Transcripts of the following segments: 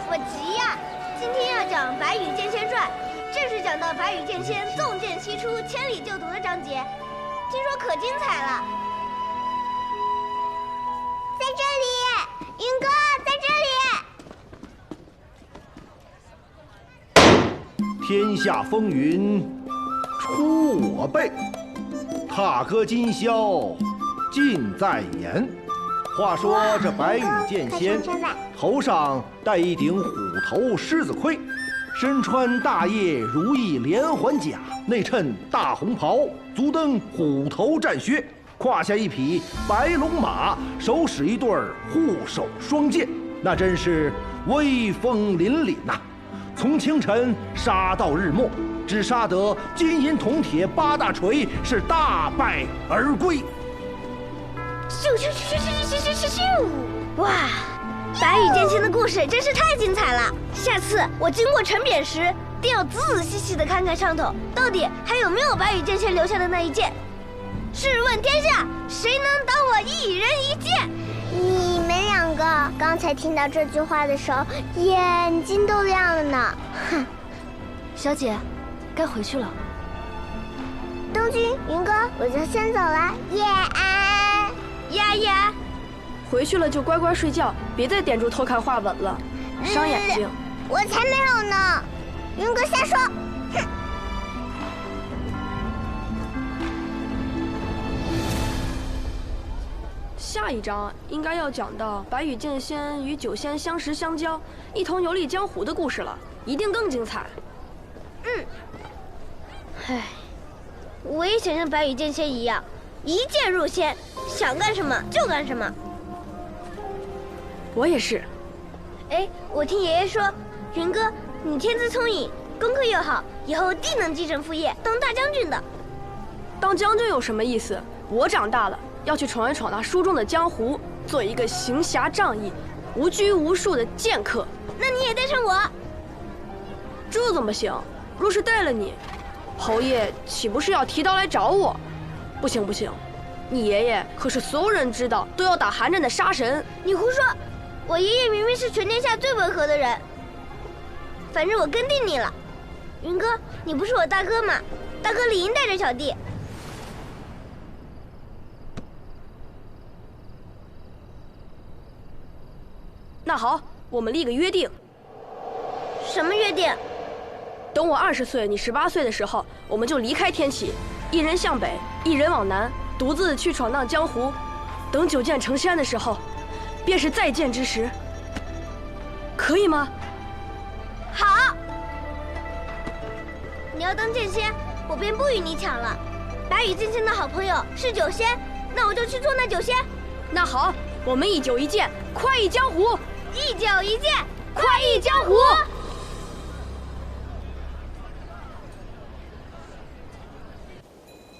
我急呀！今天要讲《白羽剑仙传》，正是讲到白羽剑仙纵剑西出，千里救毒的章节，听说可精彩了。在这里，云哥，在这里。天下风云出我辈，踏歌今宵尽在言。话说这白羽剑仙头上戴一顶虎头狮子盔，身穿大叶如意连环甲，内衬大红袍，足蹬虎头战靴，胯下一匹白龙马，手使一对护手双剑，那真是威风凛凛呐！从清晨杀到日没，只杀得金银铜铁8大锤，是大败而归。咻咻咻咻咻咻咻咻！哇，白羽剑仙的故事真是太精彩了！下次我经过城贬时，定要仔仔细细的看看上头，到底还有没有白羽剑仙留下的那一剑。试问天下，谁能挡我一人一剑？你们两个刚才听到这句话的时候，眼睛都亮了呢。哼，小姐，该回去了。东君、云哥，我就先走了。夜安。呀，回去了就乖乖睡觉，别再点住偷看画本了，伤眼睛。我才没有呢！云哥瞎说。哼。下一章应该要讲到白羽剑仙与酒仙相识相交，一同游历江湖的故事了，一定更精彩。唉，我也想像白羽剑仙一样，一剑入仙，想干什么就干什么。我也是。哎，我听爷爷说，云哥，你天资聪颖，功课又好，以后定能继承父业，当大将军的。当将军有什么意思？我长大了，要去闯一闯那书中的江湖，做一个行侠仗义、无拘无束的剑客。那你也带上我。这怎么行？若是带了你，侯爷岂不是要提刀来找我？不行不行，你爷爷可是所有人知道都要打寒战的杀神。你胡说！我爷爷明明是全天下最温和的人。反正我跟定你了，云哥，你不是我大哥吗？大哥理应带着小弟。那好，我们立个约定。什么约定？等我20岁，你18岁的时候，我们就离开天启，一人向北，一人往南，独自去闯荡江湖。等9剑成仙的时候，便是再见之时。可以吗？好。你要当剑仙，我便不与你抢了。白羽剑仙的好朋友是酒仙，那我就去做那酒仙。那好，我们一酒一剑，快意江湖。一酒一剑，快意江湖。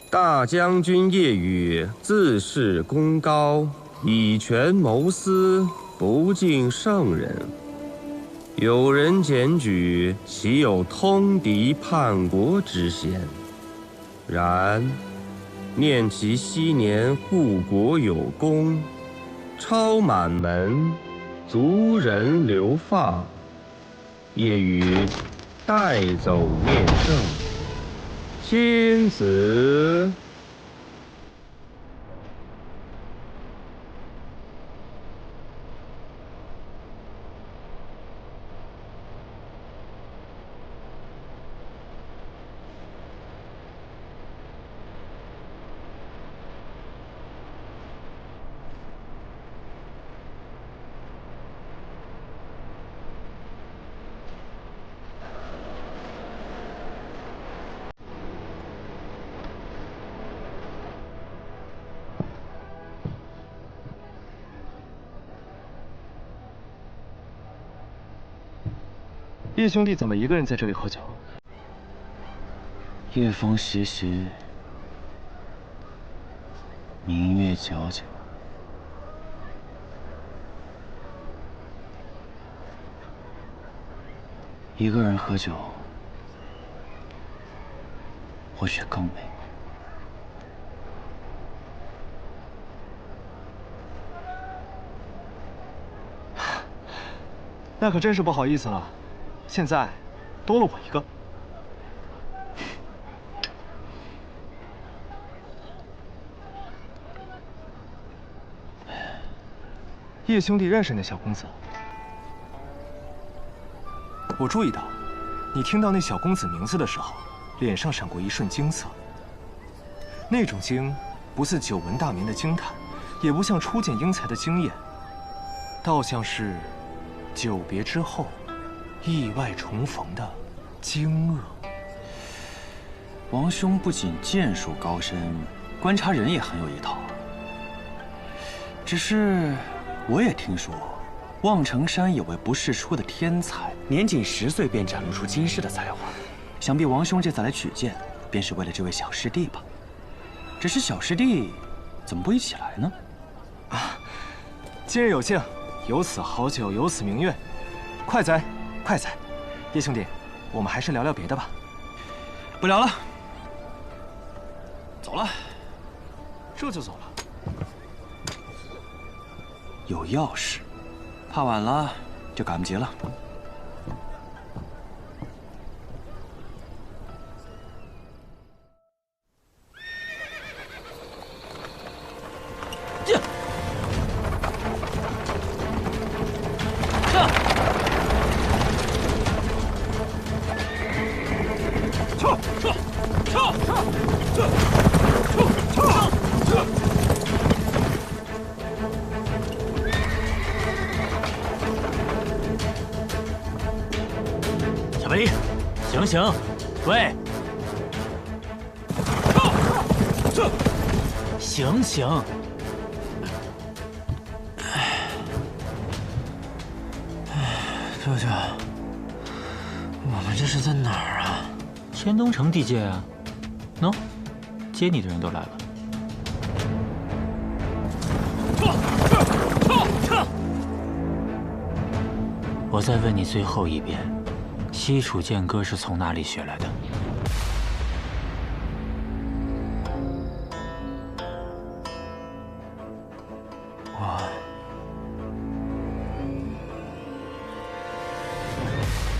大将军夜雨自恃功高，以权谋私，不敬圣人。有人检举，岂有通敌叛国之嫌？然念其昔年护国有功，超满门，族人流放，夜雨带走面圣。亲子。叶兄弟怎么一个人在这里喝酒？夜风习习，明月皎皎。一个人喝酒，或许更美。那可真是不好意思了，现在多了我一个。叶兄弟认识那小公子？我注意到，你听到那小公子名字的时候，脸上闪过一瞬惊色。那种惊，不似久闻大名的惊叹，也不像初见英才的惊艳，倒像是久别之后意外重逢的惊愕。王兄不仅剑术高深，观察人也很有一套。只是我也听说，望城山有位不世出的天才，年仅10岁便展露出惊世的才华。想必王兄这次来取剑，便是为了这位小师弟吧？只是小师弟怎么不一起来呢？啊，今日有幸，有此好酒，有此明月，快哉，快哉！叶兄弟，我们还是聊聊别的吧。不聊了，走了。这就走了？有要事，怕晚了就赶不及了。小白梨，醒醒！喂，醒醒！舅舅，我们这是在哪儿啊？天东城地界啊。喏，接你的人都来了。我再问你最后一遍，西楚剑歌是从哪里学来的？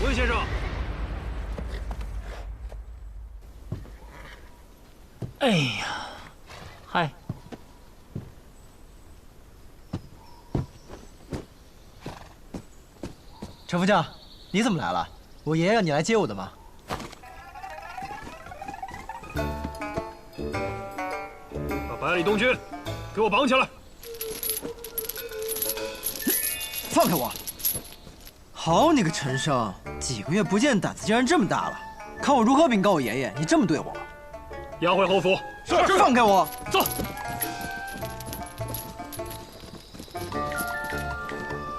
温先生，哎呀，嗨，陈副将，你怎么来了？我爷爷让你来接我的吗？把百里东军给我绑起来！放开我！好你个陈生，几个月不见，胆子竟然这么大了！看我如何禀告我爷爷，你这么对我！押回侯府。是。放开我！走。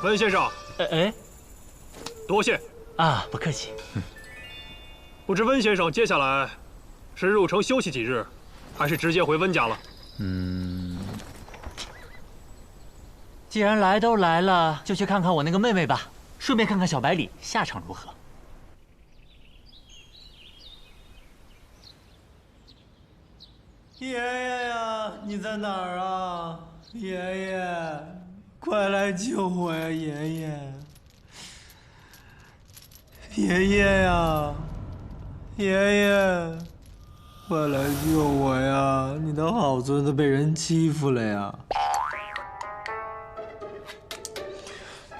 温先生。哎，多谢。啊，不客气。不知温先生接下来是入城休息几日，还是直接回温家了？既然来都来了，就去看看我那个妹妹吧，顺便看看小百里下场如何。爷爷呀，你在哪儿啊？爷爷，快来救我呀！爷爷，爷爷呀，爷爷，快来救我呀！你的好孙子被人欺负了呀！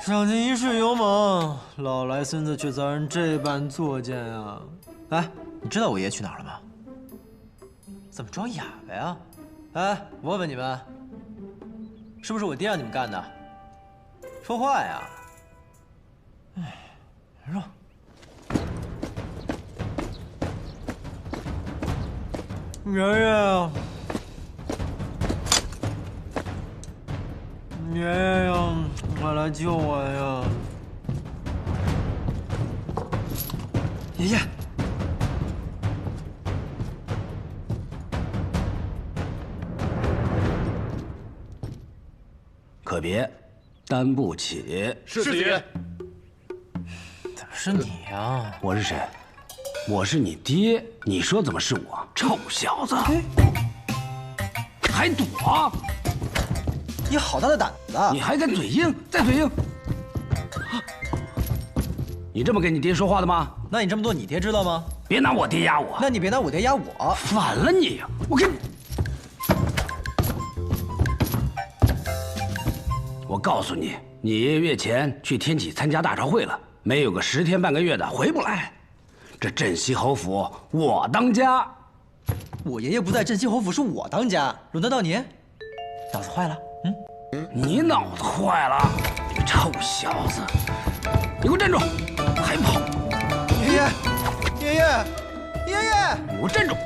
赏尽一世勇猛，老来孙子却遭人这般作践啊！哎，你知道我爷爷去哪儿了吗？怎么装哑巴呀？哎，我问你们，是不是我爹让你们干的？说话呀！哎，让。爷爷，爷爷呀，快来救我呀！爷爷。可别，担不起。是子爷。怎么是你呀？我是谁？我是你爹。你说怎么是我？臭小子，还躲？你好大的胆子！你还敢嘴硬？再嘴硬！你这么跟你爹说话的吗？那你这么做，你爹知道吗？别拿我爹压我。那你别拿我爹压我。反了你！我告诉你，你爷爷月前去天启参加大朝会了，没有个10天半个月的回不来。这镇西侯府我当家。我爷爷不在镇西侯府，是我当家，轮得到你？脑子坏了？你脑子坏了，你个臭小子！你给我站住！还跑！爷爷，爷爷，爷爷！你给我站住！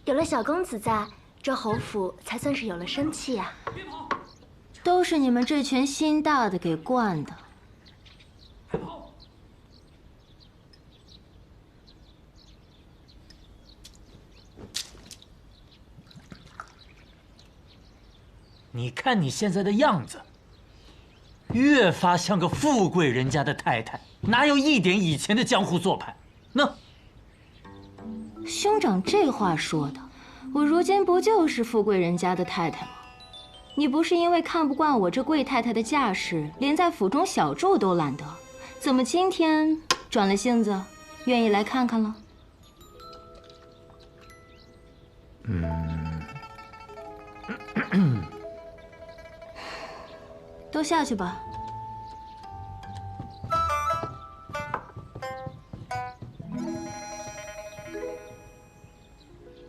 有了小公子在，这侯府才算是有了生气呀。都是你们这群心大的给惯的。你看你现在的样子，越发像个富贵人家的太太，哪有一点以前的江湖做派？那兄长这话说的，我如今不就是富贵人家的太太吗？你不是因为看不惯我这贵太太的架势，连在府中小住都懒得，怎么今天转了性子，愿意来看看了？都下去吧。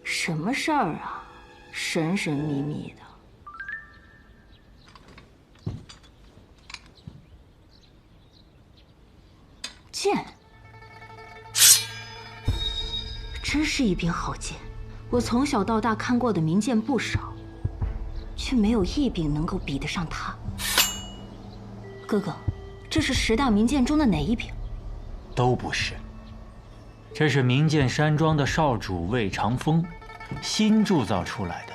什么事儿啊？神神秘秘的。剑，真是一柄好剑。我从小到大看过的名剑不少，却没有一柄能够比得上它。哥哥，这是10大名剑中的哪一柄？都不是，这是名剑山庄的少主魏长风新铸造出来的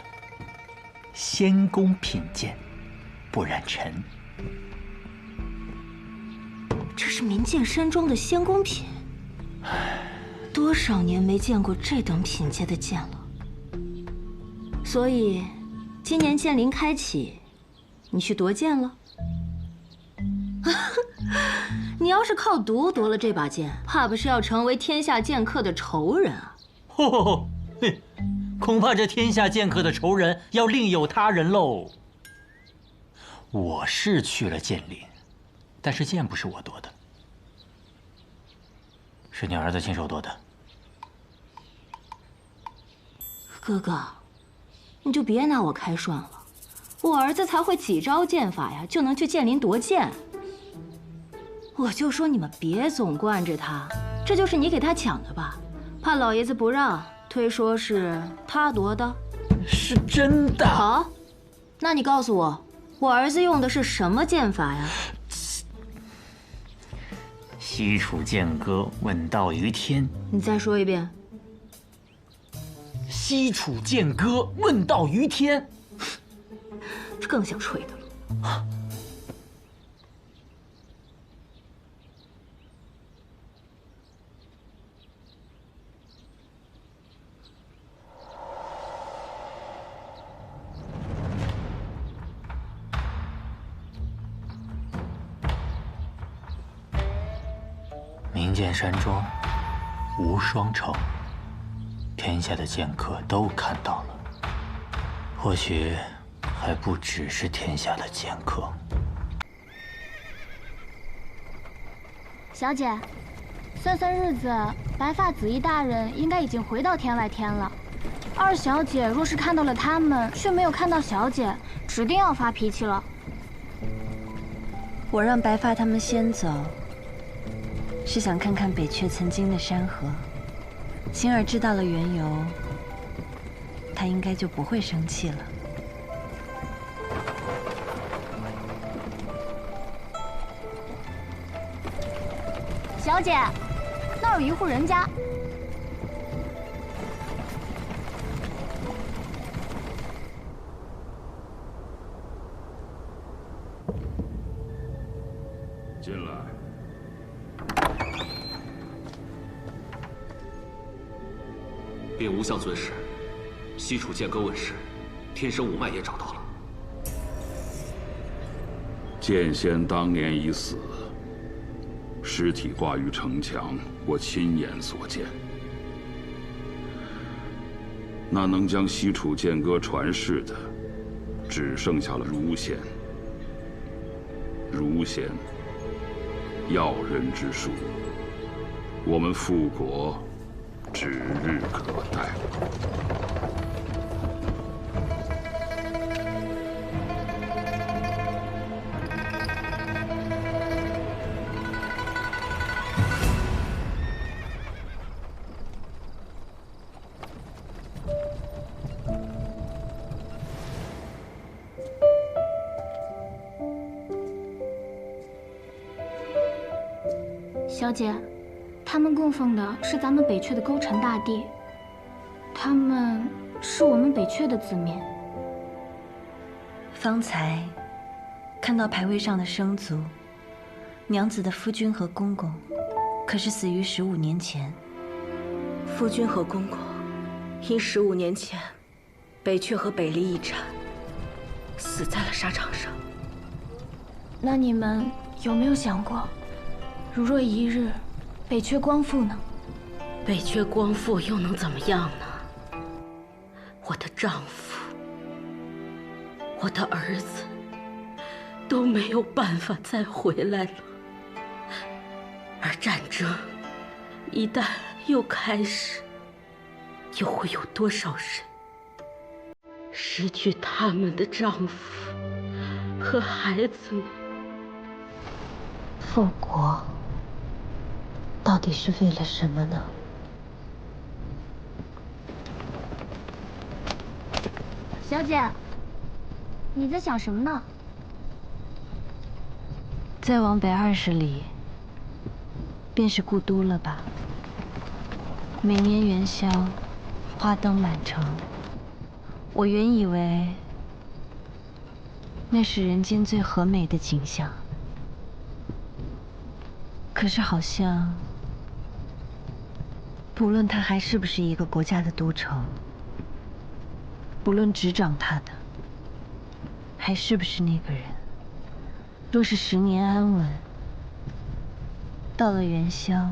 仙宫品剑，不染尘。这是名剑山庄的仙宫品，多少年没见过这等品阶的剑了。所以，今年剑灵开启，你去夺剑了？你要是靠毒夺了这把剑，怕不是要成为天下剑客的仇人啊！吼，恐怕这天下剑客的仇人要另有他人喽。我是去了剑灵，但是剑不是我夺的，是你儿子亲手夺的。哥哥，你就别拿我开涮了，我儿子才会几招剑法呀，就能去剑林夺剑。我就说你们别总惯着他，这就是你给他抢的吧？怕老爷子不让，推说是他夺的。是真的。好，那你告诉我，我儿子用的是什么剑法呀？西楚剑歌，问道于天。你再说一遍。西楚剑歌，问道于天。这更像吹的了。名剑山庄无双城，天下的剑客都看到了，或许还不只是天下的剑客。小姐，算算日子，白发紫衣大人应该已经回到天外天了。二小姐若是看到了他们，却没有看到小姐，指定要发脾气了。我让白发他们先走，是想看看北阙曾经的山河。星儿知道了缘由，他应该就不会生气了。小姐，那儿有一户人家。进来。禀吴相尊使，西楚剑歌问世，天生五脉也找到了。剑仙当年已死，尸体挂于城墙，我亲眼所见。那能将西楚剑歌传世的，只剩下了儒仙。儒仙，要人之术，我们复国指日可待。小姐，他们供奉的是咱们北阙的勾陈大帝，他们是我们北阙的子民。方才看到牌位上的生卒，娘子的夫君和公公，可是死于15年前。夫君和公公，因15年前北阙和北离一战，死在了沙场上。那你们有没有想过？如若一日北阙光复呢？北阙光复又能怎么样呢？我的丈夫，我的儿子都没有办法再回来了。而战争一旦又开始，又会有多少人失去他们的丈夫和孩子呢？复国到底是为了什么呢？小姐，你在想什么呢？再往北20里，便是故都了吧？每年元宵，花灯满城。我原以为那是人间最和美的景象，可是好像不论它还是不是一个国家的都城，不论执掌它的还是不是那个人，若是10年安稳，到了元宵，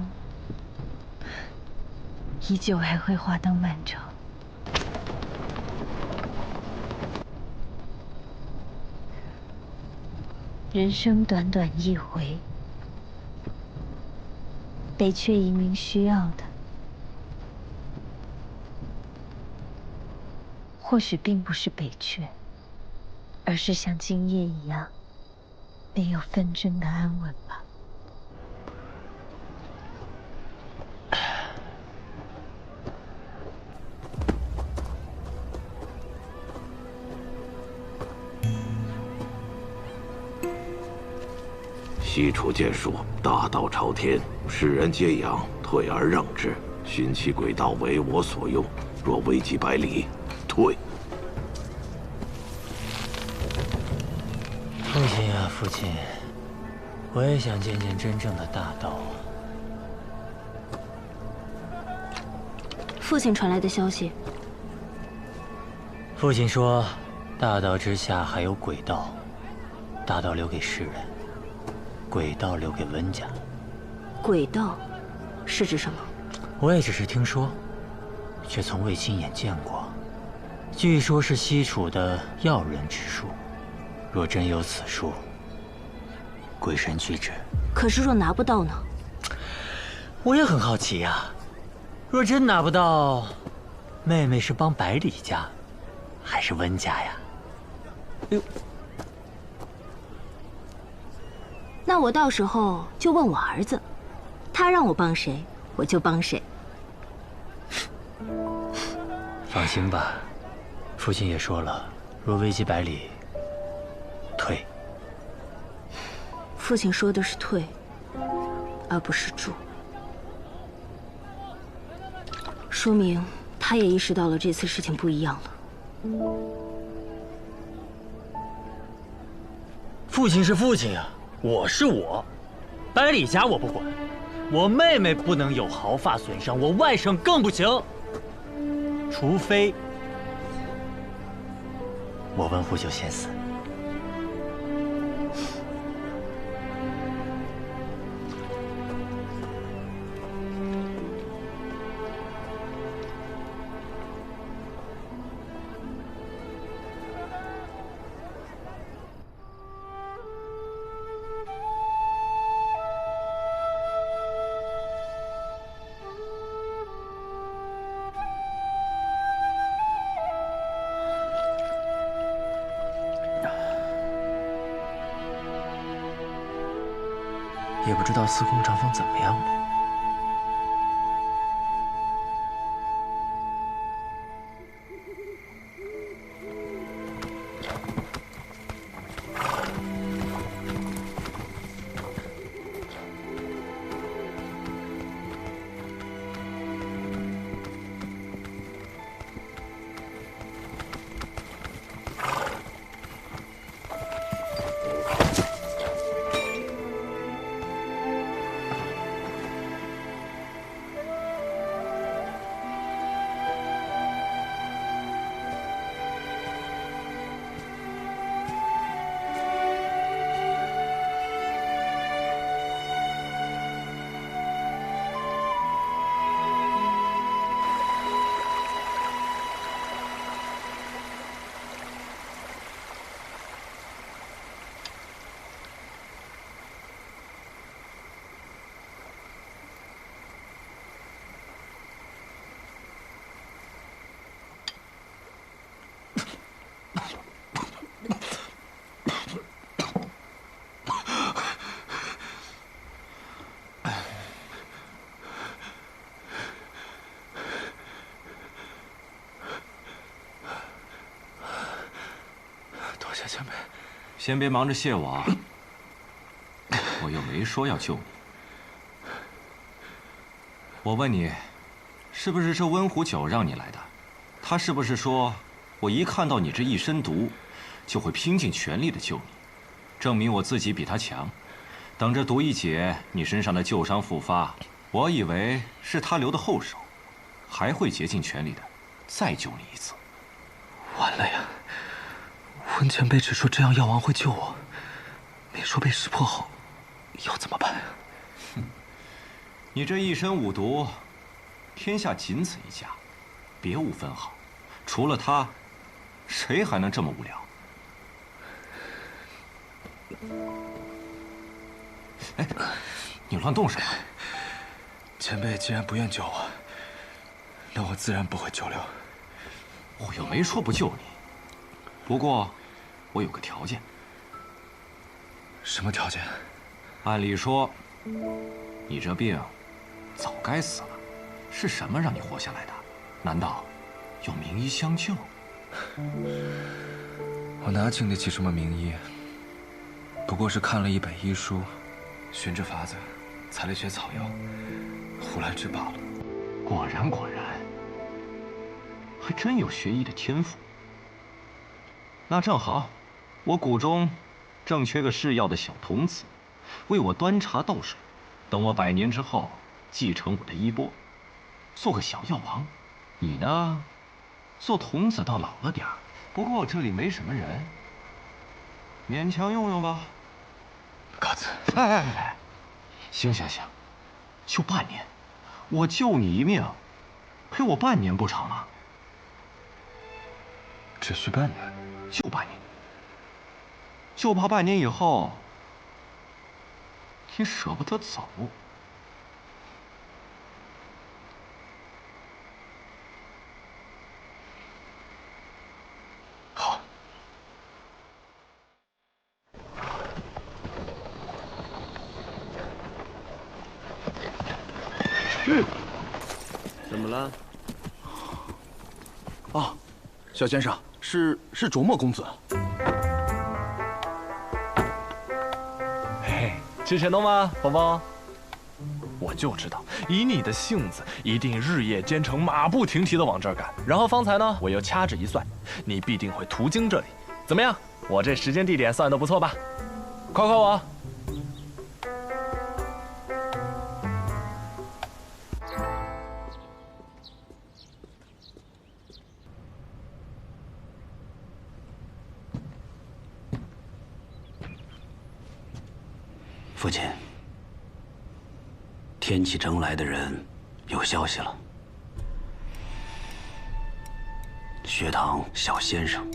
依旧还会花灯满城。人生短短一回，北阙移民需要的，或许并不是北阙，而是像今夜一样没有纷争的安稳吧。西楚剑术大道朝天，世人皆仰，退而让之，寻其轨道为我所用。若危及百里，退。父亲呀，父亲，我也想见见真正的大道。父亲传来的消息。父亲说，大道之下还有鬼道，大道留给世人，鬼道留给温家。鬼道是指什么？我也只是听说，却从未亲眼见过。据说是西楚的要人之术，若真有此术，鬼神俱至。可是若拿不到呢？我也很好奇呀。若真拿不到，妹妹是帮百里家，还是温家呀？哎呦，那我到时候就问我儿子，他让我帮谁，我就帮谁。放心吧，父亲也说了，若危及百里，退。父亲说的是退，而不是住，说明他也意识到了这次事情不一样了。父亲是父亲呀，我是我，百里家我不管，我妹妹不能有毫发损伤，我外甥更不行。除非我温户就先死。也不知道司空长风怎么样了。多谢前辈，先别忙着谢我啊，我又没说要救你。我问你，是不是这温壶酒让你来的？他是不是说，我一看到你这一身毒，就会拼尽全力的救你，证明我自己比他强？等着毒一解，你身上的旧伤复发，我以为是他留的后手，还会竭尽全力的再救你一次。完了呀！温前辈只说这样药王会救我，没说被识破后要怎么办呀？你这一身五毒，天下仅此一家，别无分号。除了他，谁还能这么无聊？哎，你乱动什么？前辈既然不愿救我，那我自然不会久留。我又没说不救你，不过我有个条件。什么条件？按理说，你这病早该死了，是什么让你活下来的？难道有名医相救？我哪经得起什么名医？不过是看了一本医书，寻着法子，采了些草药，胡来之罢了。果然，还真有学医的天赋。那正好，我谷中正缺个制药的小童子，为我端茶倒水。等我100年之后，继承我的衣钵，做个小药王。你呢，做童子倒老了点儿，不过这里没什么人，勉强用用吧。嘎子，哎，行，就半年，我救你一命，陪我半年不成吗？只需半年，就半年，就怕半年以后你舍不得走。好。怎么了？哦，小先生，是卓墨公子。嘿，吃神农吗，宝宝？我就知道，以你的性子，一定日夜兼程、马不停蹄的往这儿赶。然后方才呢，我又掐指一算，你必定会途经这里。怎么样？我这时间地点算得不错吧？夸夸我。父亲，天启城来的人有消息了。学堂小先生，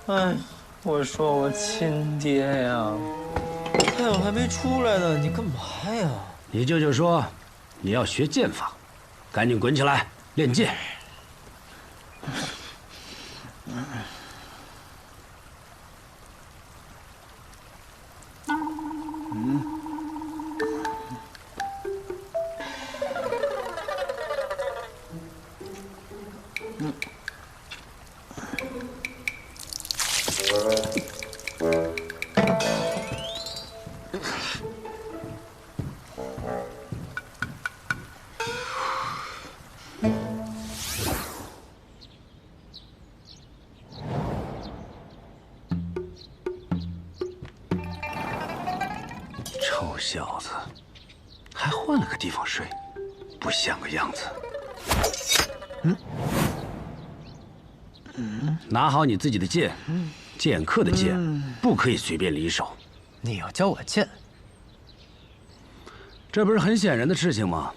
哎，我说我亲爹呀！太阳还没出来呢，你干嘛呀？你舅舅说，你要学剑法，赶紧滚起来练剑。臭小子，还换了个地方睡，不像个样子。拿好你自己的剑，剑客的剑不可以随便离手。你要教我剑？这不是很显然的事情吗？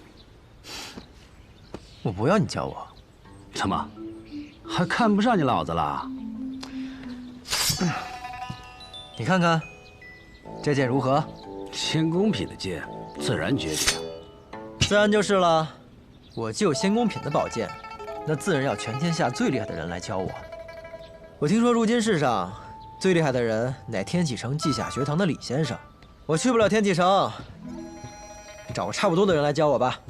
我不要你教我。怎么，还看不上你老子了？你看看，这剑如何？仙宫品的剑，自然绝顶。自然就是了。我既有仙宫品的宝剑，那自然要全天下最厉害的人来教我。我听说如今世上最厉害的人乃天启城稷下学堂的李先生。我去不了天启城，找个差不多的人来教我吧。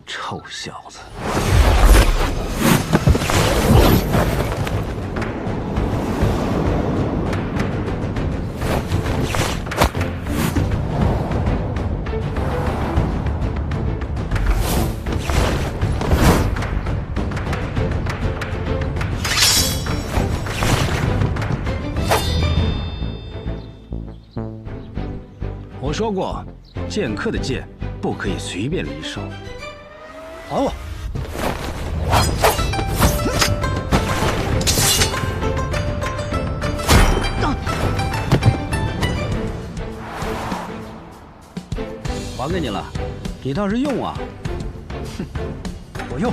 臭小子！我说过，剑客的剑不可以随便离手。还我！还给你了，你倒是用啊！哼，我用。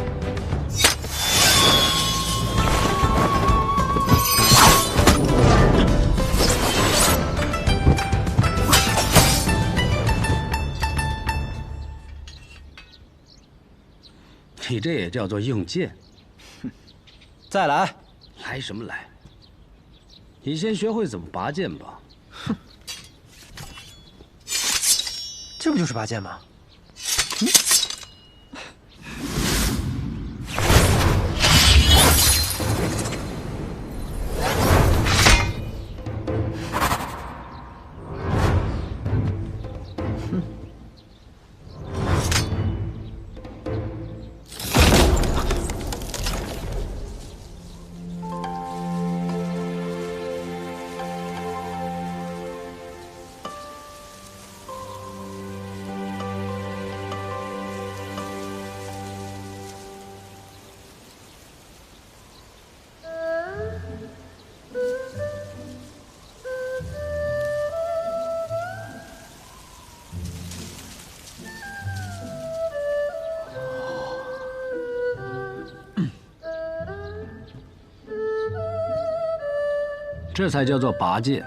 你这也叫做用剑？哼，再来！来什么来？你先学会怎么拔剑吧。哼，这不就是拔剑吗？这才叫做拔剑。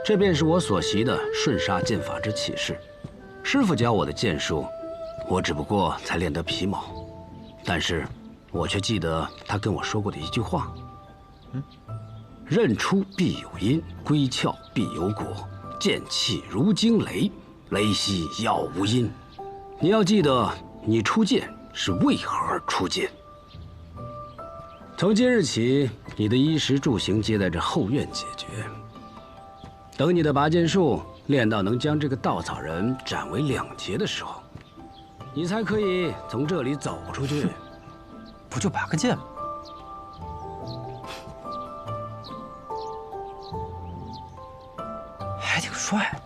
这便是我所习的瞬杀剑法之起势。师傅教我的剑术，我只不过才练得皮毛，但是我却记得他跟我说过的一句话：刃出必有因，归鞘必有果。剑气如惊雷，雷息杳无音。你要记得，你出剑是为何而出剑。从今日起，你的衣食住行皆在这后院解决。等你的拔剑术练到能将这个稻草人斩为两截的时候，你才可以从这里走出去。不就拔个剑吗？还挺帅。